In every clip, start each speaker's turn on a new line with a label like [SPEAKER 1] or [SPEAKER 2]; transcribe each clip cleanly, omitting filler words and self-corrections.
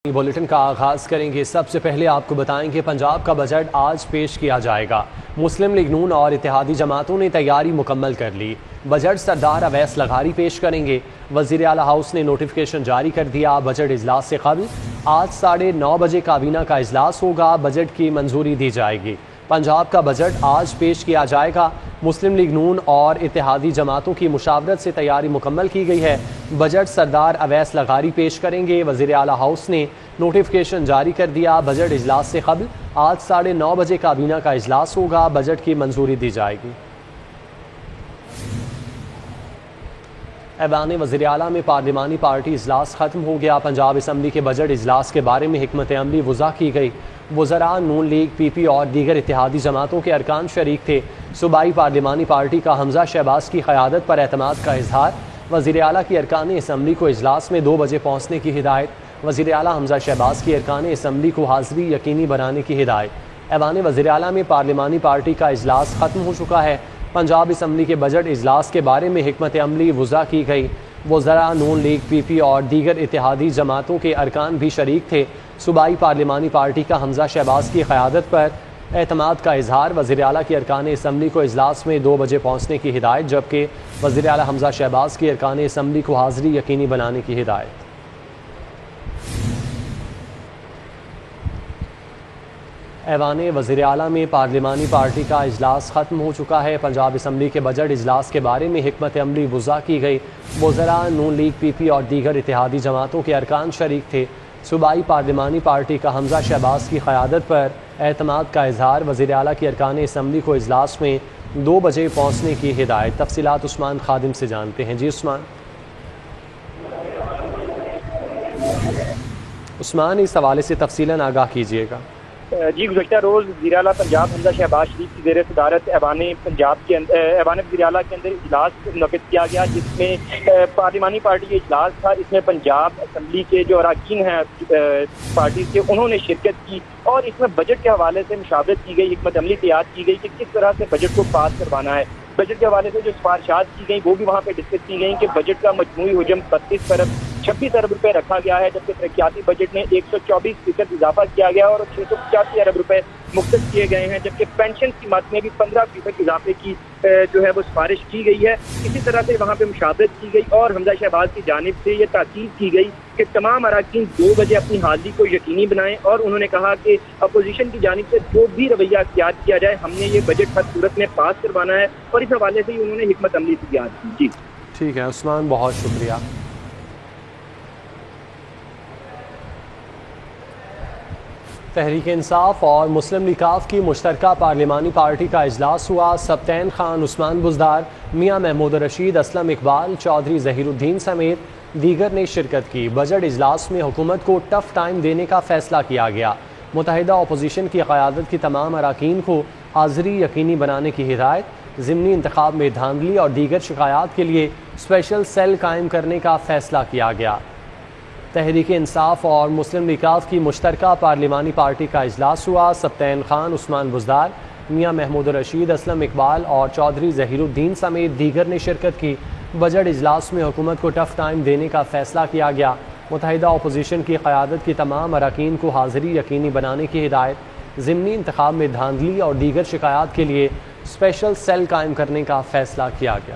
[SPEAKER 1] Bulletin کا آغاز کریں گے۔ سب سے پہلے آپ کو بتائیں کہ پنجاب کا بجٹ آج پیش کیا جائے گا۔ مسلم لیگ نون اور اتحادی جماعتوں نے تیاری مکمل کر لی۔ بجٹ سردار اویس لغاری پیش کریں گے۔ وزیر اعلیٰ ہاؤس نے نوٹیفیکیشن جاری کر دیا۔ بجٹ اجلاس سے قبل آج 9:30 بجے کابینہ کا اجلاس ہوگا۔ بجٹ کی منظوری دی جائے گی۔ پنجاب کا بجٹ آج پیش کیا جائے گا۔ مسلم لیگ نون اور اتحادی جماعتوں کی مشاورت سے تیاری مکمل کی گئی ہے۔ بجٹ سردار اویس لغاری پیش کریں گے۔ وزیر اعلیٰ ہاؤس نے نوٹیفیکیشن جاری کر دیا۔ بجٹ اجلاس سے قبل آج 9:30 بجے کابینہ کا اجلاس ہوگا۔ بجٹ کی منظوری دی جائے گی۔ ایوان وزیر اعلیٰ میں پارلیمانی پارٹی اجلاس ختم ہو گیا۔ پنجاب اسمبلی کے بجٹ اجلاس کے بارے میں حکمت عملی وضع کی گئی۔ وزراء نون لیگ، پی پی اور دیگر اتحادی جماعتوں کے ارکان شریک تھے۔ صوبائی پارلیمانی پارٹی کا حمزہ شہباز کی قیادت پر اعتماد کا اظہار۔ وزیر اعلیٰ کی ارکان اسمبلی کو اجلاس میں 2 بجے پہنچنے کی ہدایت۔ وزیر اعلیٰ حمزہ شہباز کی ارکان اسمبلی کو حاضری یقینی بنانے کی ہدایت۔ ایوان وزیر اعلیٰ میں پارلیمانی پارٹی کا اجلاس ختم ہو چکا ہے۔ پنجاب اسمبلی کے بجٹ اجلاس کے بارے میں حکمت عملی وضع کی گئی۔ وزراء نون لیگ، پی پی اور دیگر اتحادی جماعتوں کے ارکان بھی شریک تھے۔ صوبائی پارلیمانی پارٹی کا حمزہ شہباز کی قیادت پر اعتماد کا اظہار۔ وزیر اعلیٰ کی ارکان اسمبلی کو اجلاس میں 2 بجے پہنچنے کی ہدایت، جبکہ وزیر اعلیٰ حمزہ شہباز کی ارکان اسمبلی کو حاضری یقینی بنانے کی ہدایت۔ ایوان وزیر اعلیٰ میں پارلیمانی پارٹی کا اجلاس ختم ہو چکا ہے۔ پنجاب اسمبلی کے بجٹ اجلاس کے بارے میں حکمت عملی وضع کی گئی۔ وزراء نون لیگ، پی پی اور دیگر اتحادی جماعتوں کے ارکان شریک تھے۔ صوبائی پارلیمانی پارٹی کا حمزہ شہباز کی قیادت پر اعتماد کا اظہار۔ وزیر اعلیٰ کی ارکان اسمبلی کو اجلاس میں 2 بجے پہنچنے کی ہدایت۔ تفصیلات عثمان خادم سے جانتے ہیں۔ جی عثمان اس حوالے سے تفصیلاً آگاہ کیجیے گا۔
[SPEAKER 2] جی، گزشتہ روز وزیر اعلیٰ پنجاب حمزہ شہباز شریف کی زیر صدارت ایوان وزیر اعلیٰ کے اندر اجلاس منعقد کیا گیا، جس میں پارلیمانی پارٹی کا اجلاس تھا۔ اس میں پنجاب اسمبلی کے جو اراکین ہیں پارٹی کے، انہوں نے شرکت کی اور اس میں بجٹ کے حوالے سے مشاورت کی گئی، حکمت عملی تیار کی گئی کہ کس طرح سے بجٹ کو پاس کروانا ہے۔ بجٹ کے حوالے سے جو سفارشات کی گئیں وہ بھی وہاں پہ ڈسکس کی گئیں کہ بجٹ کا مجموعی حجم 32 ارب 26 ارب روپے رکھا گیا ہے، جبکہ ترقیاتی بجٹ میں 124% اضافہ کیا گیا اور 685 ارب روپے مختص کیے گئے ہیں، جبکہ پینشن کی مد میں بھی 15% اضافے کی جو ہے وہ سفارش کی گئی ہے۔ اسی طرح سے وہاں پہ مشاورت کی گئی اور حمزہ شہباز کی جانب سے یہ تاکید کی گئی کہ تمام اراکین 2 بجے اپنی حاضری کو یقینی بنائیں، اور انہوں نے کہا کہ اپوزیشن کی جانب سے جو بھی رویہ اختیار کیا جائے، ہم نے یہ بجٹ ہر صورت میں پاس کروانا ہے، اور اس حوالے سے ہی انہوں نے حکمت عملی تیار کی۔ جی
[SPEAKER 1] ٹھیک ہے عثمان، بہت شکریہ۔ تحریک انصاف اور مسلم لیگ کی مشترکہ پارلیمانی پارٹی کا اجلاس ہوا۔ سبطین خان، عثمان بزدار، میاں محمود رشید، اسلم اقبال، چودھری ظہیر الدین سمیت دیگر نے شرکت کی۔ بجٹ اجلاس میں حکومت کو ٹف ٹائم دینے کا فیصلہ کیا گیا۔ متحدہ اپوزیشن کی قیادت کی تمام اراکین کو حاضری یقینی بنانے کی ہدایت۔ ضمنی انتخاب میں دھاندلی اور دیگر شکایات کے لیے اسپیشل سیل قائم کرنے کا فیصلہ کیا گیا۔ تحریک انصاف اور مسلم لیگ کی مشترکہ پارلیمانی پارٹی کا اجلاس ہوا۔ سبطین خان، عثمان بزدار، میاں محمود رشید، اسلم اقبال اور چودھری ظہیر الدین سمیت دیگر نے شرکت کی۔ بجٹ اجلاس میں حکومت کو ٹف ٹائم دینے کا فیصلہ کیا گیا۔ متحدہ اپوزیشن کی قیادت کی تمام اراکین کو حاضری یقینی بنانے کی ہدایت۔ ضمنی انتخاب میں دھاندلی اور دیگر شکایات کے لیے اسپیشل سیل قائم کرنے کا فیصلہ کیا گیا۔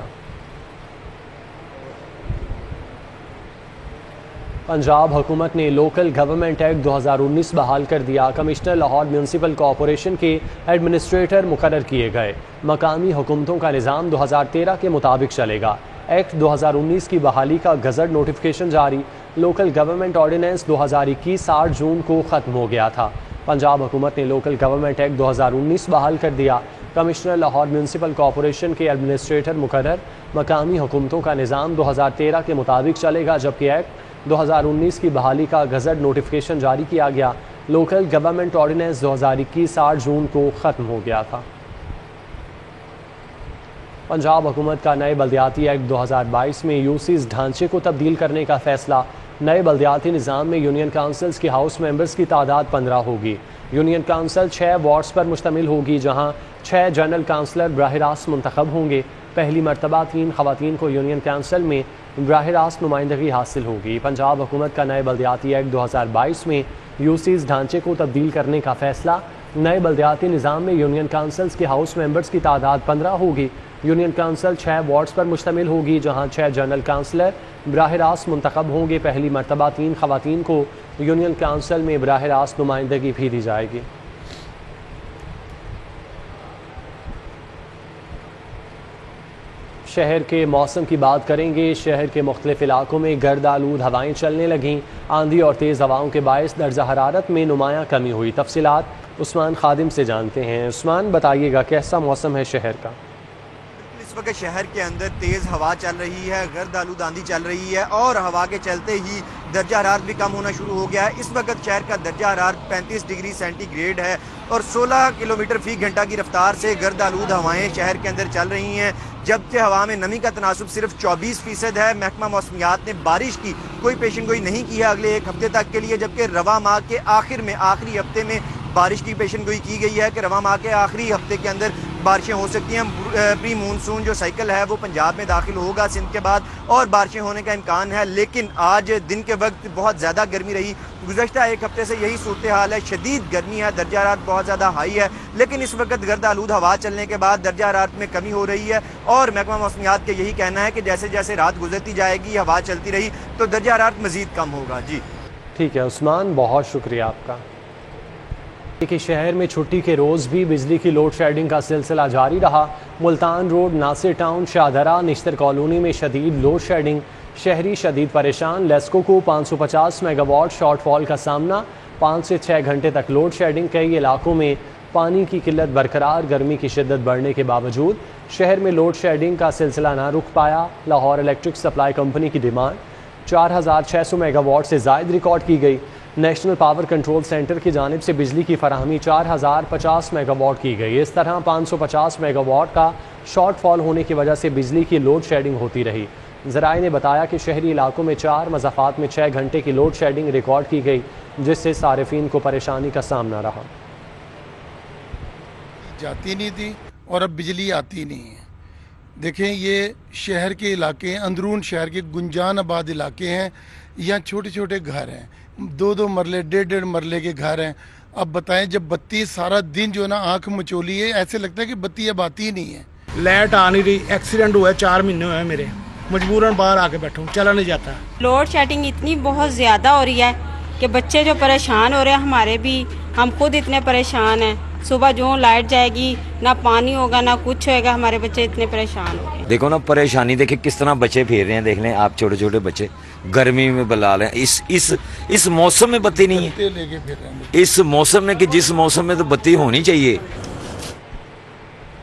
[SPEAKER 1] پنجاب حکومت نے لوکل گورنمنٹ ایکٹ 2019 بحال کر دیا۔ کمشنر لاہور میونسپل کارپوریشن کے ایڈمنسٹریٹر مقرر کیے گئے۔ مقامی حکومتوں کا نظام 2013 کے مطابق چلے گا۔ ایکٹ 2019 کی بحالی کا گزٹ نوٹیفیکیشن جاری۔ لوکل گورنمنٹ آرڈیننس 2021 8 جون کو ختم ہو گیا تھا۔ پنجاب حکومت نے لوکل گورنمنٹ ایکٹ 2019 بحال کر دیا۔ کمشنر لاہور میونسپل کارپوریشن کے ایڈمنسٹریٹر مقرر۔ مقامی حکومتوں کا نظام 2013 کے مطابق چلے گا، جبکہ ایکٹ 2019 کی بحالی کا گزٹ نوٹیفیکیشن جاری کیا گیا۔ لوکل گورنمنٹ آرڈیننس 2021 8 جون کو ختم ہو گیا تھا۔ پنجاب حکومت کا نئے بلدیاتی ایکٹ 2022 میں یوسیز ڈھانچے کو تبدیل کرنے کا فیصلہ۔ نئے بلدیاتی نظام میں یونین کونسلز کی ہاؤس ممبرز کی تعداد 15 ہوگی۔ یونین کونسل 6 وارڈز پر مشتمل ہوگی، جہاں 6 جنرل کونسلر براہ راست منتخب ہوں گے۔ پہلی مرتبہ 3 خواتین کو یونین کونسل میں براہ راست نمائندگی حاصل ہوگی۔ پنجاب حکومت کا نئے بلدیاتی ایکٹ 2022 میں یوسیز ڈھانچے کو تبدیل کرنے کا فیصلہ۔ نئے بلدیاتی نظام میں یونین کونسلز کے ہاؤس ممبرز کی تعداد 15 ہوگی۔ یونین کونسل 6 وارڈز پر مشتمل ہوگی، جہاں 6 جنرل کونسلر براہ راست منتخب ہوں گے۔ پہلی مرتبہ 3 خواتین کو یونین کونسل میں براہ راست نمائندگی بھی دی جائے گی۔ شہر کے موسم کی بات کریں گے۔ شہر کے مختلف علاقوں میں گرد آلود ہوائیں چلنے لگیں۔ آندھی اور تیز ہواؤں کے باعث درجہ حرارت میں نمایاں کمی ہوئی۔ تفصیلات عثمان خادم سے جانتے ہیں۔ عثمان، بتائیے گا کیسا موسم ہے شہر کا؟
[SPEAKER 3] اس وقت شہر کے اندر تیز ہوا چل رہی ہے، گرد آلود آندھی چل رہی ہے اور ہوا کے چلتے ہی درجہ حرارت بھی کم ہونا شروع ہو گیا ہے۔ اس وقت شہر کا درجہ حرارت 35 ڈگری سینٹی گریڈ ہے اور 16 کلومیٹر فی گھنٹہ کی رفتار سے گرد آلود ہوائیں شہر کے اندر چل رہی ہیں، جبکہ ہوا میں نمی کا تناسب صرف 24% ہے۔ محکمہ موسمیات نے بارش کی کوئی پیشن گوئی نہیں کی ہے اگلے ایک ہفتے تک کے لیے، جبکہ رواں ماہ کے آخری ہفتے میں بارش کی پیشن گوئی کی گئی ہے کہ رواں ماہ کے آخری ہفتے کے اندر بارشیں ہو سکتی ہیں۔ پری مونسون جو سائیکل ہے وہ پنجاب میں داخل ہوگا سندھ کے بعد اور بارشیں ہونے کا امکان ہے، لیکن آج دن کے وقت بہت زیادہ گرمی رہی۔ گزشتہ ایک ہفتے سے یہی صورتحال ہے، شدید گرمی ہے، درجہ حرارت بہت زیادہ ہائی ہے، لیکن اس وقت گرد آلود ہوا چلنے کے بعد درجہ حرارت میں کمی ہو رہی ہے اور محکمہ موسمیات کا یہی کہنا ہے کہ جیسے جیسے رات گزرتی جائے گی، ہوا چلتی رہی تو درجہ حرارت مزید کم ہوگا۔ جی
[SPEAKER 1] ٹھیک ہے عثمان، بہت شکریہ آپ کا۔ کہ شہر میں چھٹی کے روز بھی بجلی کی لوڈ شیڈنگ کا سلسلہ جاری رہا۔ ملتان روڈ، ناصر ٹاؤن، شاہدرہ، نشتر کالونی میں شدید لوڈ شیڈنگ، شہری شدید پریشان۔ لیسکو کو 550 میگا واٹ شارٹ فال کا سامنا، 5 سے 6 گھنٹے تک لوڈ شیڈنگ۔ کئی علاقوں میں پانی کی قلت برقرار، گرمی کی شدت بڑھنے کے باوجود شہر میں لوڈ شیڈنگ کا سلسلہ نہ رک پایا۔ لاہور الیکٹرک سپلائی کمپنی کی ڈیمانڈ 4600 میگا واٹ سے زائد ریکارڈ کی گئی۔ نیشنل پاور کنٹرول سینٹر کی جانب سے بجلی کی فراہمی 4050 میگا واٹ کی گئی۔ اس طرح 550 میگا واٹ کا شارٹ فال ہونے کی وجہ سے بجلی کی لوڈ شیڈنگ ہوتی رہی۔ ذرائع نے بتایا کہ شہری علاقوں میں 4 مضافات میں 6 گھنٹے کی لوڈ شیڈنگ ریکارڈ کی گئی، جس سے صارفین کو پریشانی کا سامنا رہا۔
[SPEAKER 4] جاتی نہیں تھی اور اب بجلی آتی نہیں ہے۔ دیکھیں یہ شہر کے علاقے ہیں، اندرون شہر کے گنجان آباد علاقے ہیں، یہاں چھوٹے چھوٹے گھر ہیں، 2 مرلے 1.5 مرلے کے گھر ہیں۔ اب بتائیں جب بتی سارا دن جو ہے نا آنکھ مچولی ہے، ایسے لگتا ہے کہ بتی اب آتی نہیں ہے۔
[SPEAKER 5] لائٹ آ نہیں رہی، ایکسیڈنٹ ہوا ہے، 4 مہینے ہوئے ہیں میرے، مجبوراً باہر آ کے بیٹھا ہوں، چلا نہیں جاتا۔
[SPEAKER 6] لوڈ شیڈنگ اتنی بہت زیادہ ہو رہی ہے کہ بچے جو پریشان ہو رہے ہیں، ہمارے بھی، ہم خود اتنے پریشان ہیں۔ صبح جو لائٹ جائے گی، نہ پانی ہوگا نہ کچھ ہوئے گا، ہمارے بچے اتنے پریشان ہو رہے ہیں۔
[SPEAKER 7] دیکھو نا پریشانی، دیکھیں کس طرح بچے پھیر رہے ہیں، دیکھ لیں آپ، چھوٹے چھوٹے بچے گرمی میں بلال ہیں۔ اس موسم میں بتی نہیں ہے، اس موسم میں کہ جس موسم میں تو بتی ہونی چاہیے۔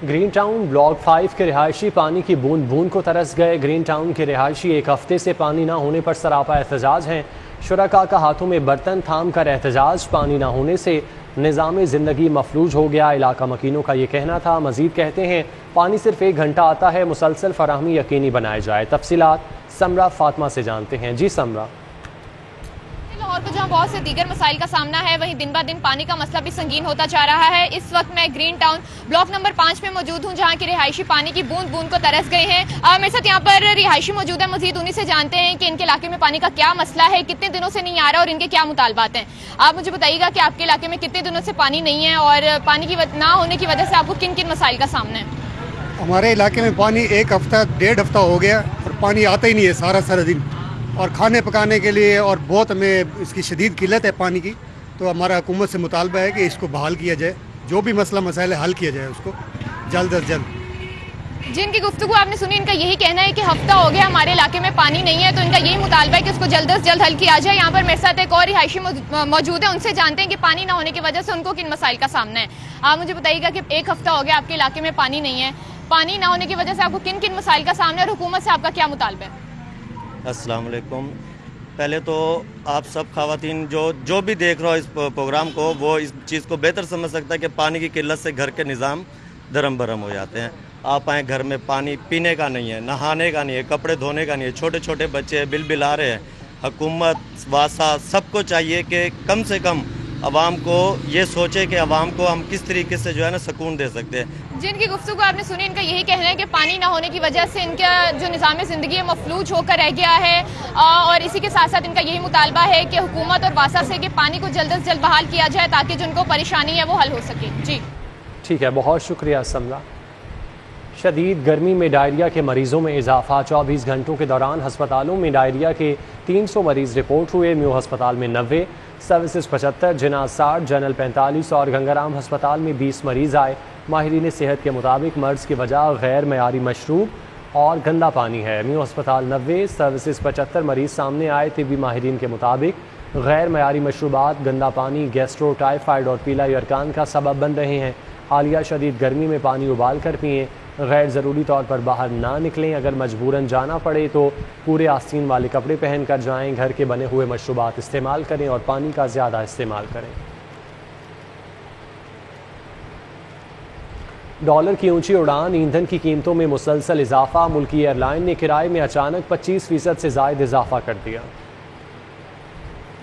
[SPEAKER 1] گرین ٹاؤن بلاک 5 کے رہائشی پانی کی بوند بوند کو ترس گئے۔ گرین ٹاؤن کے رہائشی ایک ہفتے سے پانی نہ ہونے پر سراپا احتجاج ہیں۔ شرکاء کا ہاتھوں میں برتن تھام کر احتجاج، پانی نہ ہونے سے نظام زندگی مفلوج ہو گیا، علاقہ مکینوں کا یہ کہنا تھا۔ مزید کہتے ہیں پانی صرف 1 گھنٹہ آتا ہے، مسلسل فراہمی یقینی بنائے جائے۔ تفصیلات سمرا فاطمہ سے جانتے ہیں۔ جی سمرا۔
[SPEAKER 8] لاہور کو جہاں بہت سے دیگر مسائل کا سامنا ہے، وہیں دن بہ دن پانی کا مسئلہ بھی سنگین ہوتا جا رہا ہے۔ اس وقت میں گرین ٹاؤن بلاک نمبر 5 میں موجود ہوں، جہاں کی رہائشی پانی کی بوند بوند کو ترس گئے ہیں۔ میرے ساتھ یہاں پر رہائشی موجود ہیں، مزید انہیں سے جانتے ہیں کہ ان کے علاقے میں پانی کا کیا مسئلہ ہے، کتنے دنوں سے نہیں آ رہا اور ان کے کیا مطالبات ہیں۔ آپ مجھے بتائیے گا کہ آپ کے علاقے میں کتنے دنوں سے پانی نہیں ہے اور پانی کی نہ ہونے کی وجہ سے آپ کو کن کن مسائل کا سامنا ہے؟
[SPEAKER 9] ہمارے علاقے میں پانی 1 ہفتہ 1.5 ہفتہ ہو گیا اور پانی آتا ہی نہیں ہے سارا دن، اور کھانے پکانے کے لیے اور بہت ہمیں اس کی شدید قلت ہے پانی کی۔ تو ہمارا حکومت سے مطالبہ ہے کہ اس کو بحال کیا جائے، جو بھی مسئلہ حل کیا جائے اس کو جلد از جلد۔
[SPEAKER 8] جن کی گفتگو آپ نے سنی، ان کا یہی کہنا ہے کہ ہفتہ ہو گیا ہمارے علاقے میں پانی نہیں ہے، تو ان کا یہی مطالبہ ہے کہ اس کو جلد از جلد حل کیا جائے۔ یہاں پر میرے ساتھ ایک اور رہائشی موجود ہے، ان سے جانتے ہیں کہ پانی نہ ہونے کی وجہ سے ان کو کن مسائل کا سامنا ہے۔ آپ مجھے بتائیے گا کہ 1 ہفتہ ہو گیا آپ کے علاقے میں پانی نہیں ہے، پانی نہ ہونے کی وجہ سے آپ کو کن کن مسائل کا سامنا ہے اور حکومت سے آپ کا کیا مطالبہ ہے؟
[SPEAKER 10] السلام علیکم۔ پہلے تو آپ سب خواتین جو بھی دیکھ رہا ہو اس پروگرام کو، وہ اس چیز کو بہتر سمجھ سکتا ہے کہ پانی کی قلت سے گھر کے نظام درم برم ہو جاتے ہیں۔ آپ آئیں، گھر میں پانی پینے کا نہیں ہے، نہانے کا نہیں ہے، کپڑے دھونے کا نہیں ہے، چھوٹے چھوٹے بچے بل بل آ رہے ہیں۔ حکومت واسطہ سب کو چاہیے کہ کم سے کم عوام کو یہ سوچے کہ عوام کو ہم کس طریقے سے جو ہے نا سکون دے سکتے ہیں۔
[SPEAKER 8] جن کی گفتگو آپ نے سنی، ان کا یہی کہنا ہے کہ پانی نہ ہونے کی وجہ سے ان کا جو نظام زندگی ہے مفلوج ہو کر رہ گیا ہے، اور اسی کے ساتھ ساتھ ان کا یہی مطالبہ ہے کہ حکومت اور واسا سے کہ پانی کو جلد از جلد بحال کیا جائے تاکہ جو ان کو پریشانی ہے وہ حل ہو سکے۔ جی
[SPEAKER 1] ٹھیک ہے، بہت شکریہ سمرا۔ شدید گرمی میں ڈائریا کے مریضوں میں اضافہ، 24 گھنٹوں کے دوران ہسپتالوں میں ڈائریا کے 300 مریض رپورٹ ہوئے، میو ہسپتال میں 90، سروسز 75، جناز 60، جنرل 45 اور گنگارام ہسپتال میں 20 مریض آئے۔ ماہرین صحت کے مطابق مرض کی وجہ غیر معیاری مشروب اور گندا پانی ہے۔ میو ہسپتال 90، سروسز 75 مریض سامنے آئے۔ طبی ماہرین کے مطابق غیر معیاری مشروبات، گندا پانی گیسٹرو، ٹائیفائڈ اور پیلا یرکان کا سبب بن رہے ہیں۔ حالیہ شدید گرمی میں پانی ابال کر پئیں، غیر ضروری طور پر باہر نہ نکلیں، اگر مجبوراً جانا پڑے تو پورے آستین والے کپڑے پہن کر جائیں، گھر کے بنے ہوئے مشروبات استعمال کریں اور پانی کا زیادہ استعمال کریں۔ ڈالر کی اونچی اڑان، ایندھن کی قیمتوں میں مسلسل اضافہ، ملکی ایئر لائن نے کرائے میں اچانک 25% سے زائد اضافہ کر دیا۔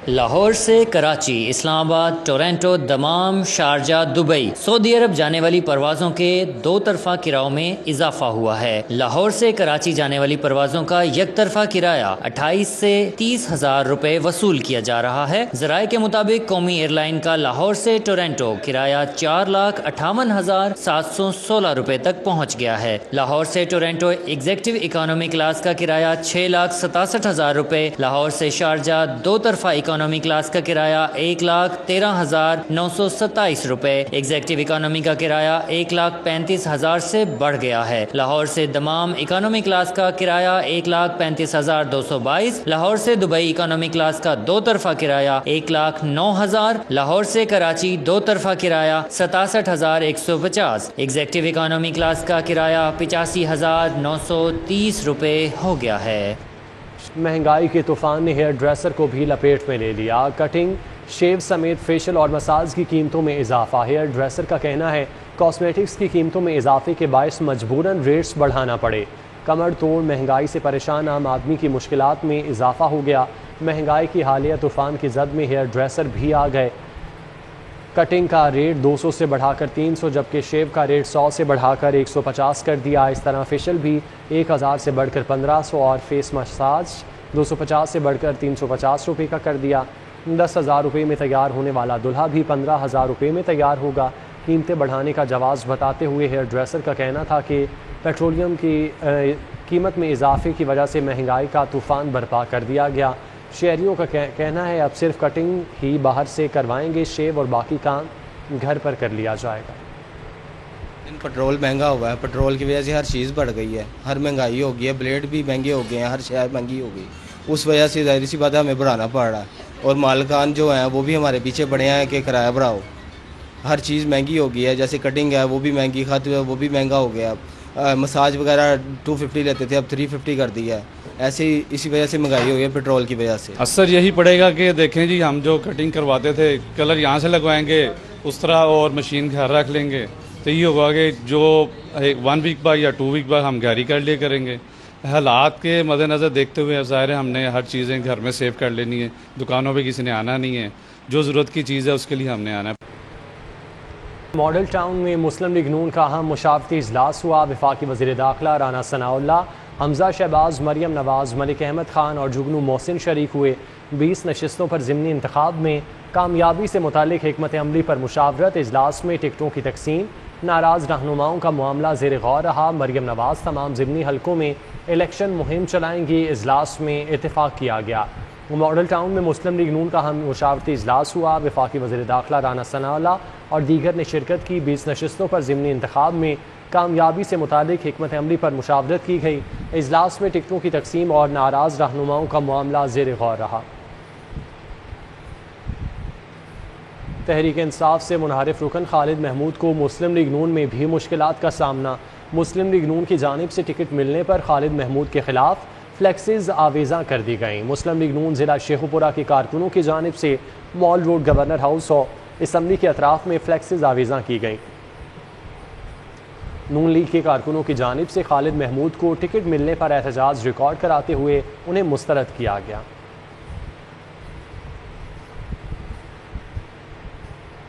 [SPEAKER 11] لاہور سے کراچی، اسلام آباد، ٹورنٹو، دمام، شارجہ، دبئی، سعودی عرب جانے والی پروازوں کے دو طرفہ کرایوں میں اضافہ ہوا ہے۔ لاہور سے کراچی جانے والی پروازوں کا یک طرفہ کرایہ 28 سے 30 ہزار روپے وصول کیا جا رہا ہے۔ ذرائع کے مطابق قومی ایئر لائن کا لاہور سے ٹورنٹو کرایہ 4,58,716 روپے تک پہنچ گیا ہے۔ لاہور سے ٹورنٹو ایگزیکٹو اکانومی کلاس کا کرایہ 6,67,000 روپے، لاہور سے شارجہ دو طرفہ اکانومی کلاس کا کرایہ 1,13,927 روپے، ایگزیکٹو اکانومی کا کرایہ 1,35,000 سے بڑھ گیا ہے۔ لاہور سے دمام اکانومی کلاس کا کرایہ 1,35,222، لاہور سے دبئی اکانومی کلاس کا دو طرفہ کرایہ 1,09,000، لاہور سے کراچی دو طرفہ کرایہ 67,150، ایگزیکٹو اکانومی کلاس کا کرایہ 85,930 روپے ہو گیا ہے۔
[SPEAKER 1] مہنگائی کے طوفان نے ہیئر ڈریسر کو بھی لپیٹ میں لے لیا، کٹنگ، شیو سمیت فیشل اور مساج کی قیمتوں میں اضافہ۔ ہیئر ڈریسر کا کہنا ہے کاسمیٹکس کی قیمتوں میں اضافے کے باعث مجبوراً ریٹس بڑھانا پڑے۔ کمر توڑ مہنگائی سے پریشان عام آدمی کی مشکلات میں اضافہ ہو گیا۔ مہنگائی کی حالیہ طوفان کی زد میں ہیئر ڈریسر بھی آ گئے۔ کٹنگ کا ریٹ 200 سے بڑھا کر 300، جبکہ شیو کا ریٹ 100 سے بڑھا کر 150 کر دیا۔ اس طرح فیشل بھی 1000 سے بڑھ کر 1500 اور فیس مساج 250 سے بڑھ کر 350 روپے کا کر دیا۔ 10,000 روپے میں تیار ہونے والا دلہا بھی 15,000 روپے میں تیار ہوگا۔ قیمتیں بڑھانے کا جواز بتاتے ہوئے ہیئر ڈریسر کا کہنا تھا کہ پیٹرولیم کی قیمت میں اضافے کی وجہ سے مہنگائی کا طوفان برپا کر دیا گیا۔ شہریوں کا کہنا ہے اب صرف کٹنگ ہی باہر سے کروائیں گے، شیو اور باقی کام گھر پر کر لیا جائے گا۔
[SPEAKER 12] پٹرول مہنگا ہوا ہے، پٹرول کی وجہ سے ہر چیز بڑھ گئی ہے، ہر مہنگائی ہو گئی ہے، بلیڈ بھی مہنگے ہو گئے ہیں، ہر شے مہنگی ہو گئی، اس وجہ سے ظاہر سی بات ہے ہمیں بڑھانا پڑ رہا ہے، اور مالکان جو ہیں وہ بھی ہمارے پیچھے پڑے ہیں کہ کرایہ بڑھاؤ۔ ہر چیز مہنگی ہو گئی ہے، جیسے کٹنگ ہے وہ بھی مہنگی، خط ہے وہ بھی مہنگا ہو گیا، مساج وغیرہ 250 لیتے تھے اب 350 کر دیا ہے، ایسے ہی اسی وجہ سے مہنگائی ہوئی ہے پیٹرول کی وجہ سے۔
[SPEAKER 13] اثر یہی پڑے گا کہ دیکھیں جی ہم جو کٹنگ کرواتے تھے کلر یہاں سے لگوائیں گے اس طرح اور مشین گھر رکھ لیں گے تو یہ ہوگا کہ جو 1 ویک بعد یا 2 ویک بعد ہم گھر کر لیا کریں گے۔ حالات کے مد نظر دیکھتے ہوئے ظاہر ہے ہم نے ہر چیزیں گھر میں سیو کر لینی ہے، دکانوں پہ کسی نے آنا نہیں ہے، جو ضرورت کی چیز ہے اس کے لیے ہم نے آنا ہے۔
[SPEAKER 1] ماڈل ٹاؤن میں مسلم لیگ نون کا اہم مشاورتی اجلاس ہوا۔ وفاقی وزیر داخلہ رانا ثناء اللہ، حمزہ شہباز، مریم نواز، ملک احمد خان اور جگنو محسن شریک ہوئے۔ 20 نشستوں پر ضمنی انتخاب میں کامیابی سے متعلق حکمت عملی پر مشاورت۔ اجلاس میں ٹکٹوں کی تقسیم، ناراض رہنماؤں کا معاملہ زیر غور رہا۔ مریم نواز تمام ضمنی حلقوں میں الیکشن مہم چلائیں گی، اجلاس میں اتفاق کیا گیا۔ ماڈل ٹاؤن میں مسلم لیگ نون کا اہم مشاورتی اجلاس ہوا۔ وفاقی وزیر داخلہ رانا ثناء اللہ اور دیگر نے شرکت کی۔ 20 نشستوں پر ضمنی انتخاب میں کامیابی سے متعلق حکمت عملی پر مشاورت کی گئی۔ اجلاس میں ٹکٹوں کی تقسیم اور ناراض رہنماؤں کا معاملہ زیر غور رہا۔ تحریک انصاف سے منحرف رکن خالد محمود کو مسلم لیگ نون میں بھی مشکلات کا سامنا۔ مسلم لیگ نون کی جانب سے ٹکٹ ملنے پر خالد محمود کے خلاف فلیکسز آویزاں کر دی گئیں۔ مسلم لیگ نون ضلع شیخوپورہ کے کارکنوں کی جانب سے مال روڈ گورنر ہاؤس اور اسمبلی کے اطراف میں فلیکسز آویزاں کی گئیں۔ نون لیگ کے کارکنوں کی جانب سے خالد محمود کو ٹکٹ ملنے پر احتجاج ریکارڈ کراتے ہوئے انہیں مسترد کیا گیا۔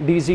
[SPEAKER 1] DG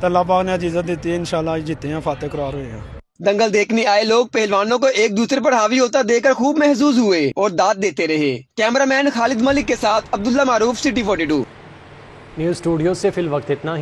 [SPEAKER 2] تو اللہ پاک نے اجازت دیتی ہے، انشاءاللہ جیتے ہیں، فاتح قرار ہوئے ہیں۔
[SPEAKER 14] دنگل دیکھنے آئے لوگ پہلوانوں کو ایک دوسرے پر حاوی ہوتا دیکھ کر خوب محظوظ ہوئے اور داد دیتے رہے۔ کیمرہ مین خالد ملک کے ساتھ عبداللہ معروف، سٹی 42۔
[SPEAKER 1] نیوز اسٹوڈیو سے فی الوقت اتنا ہی۔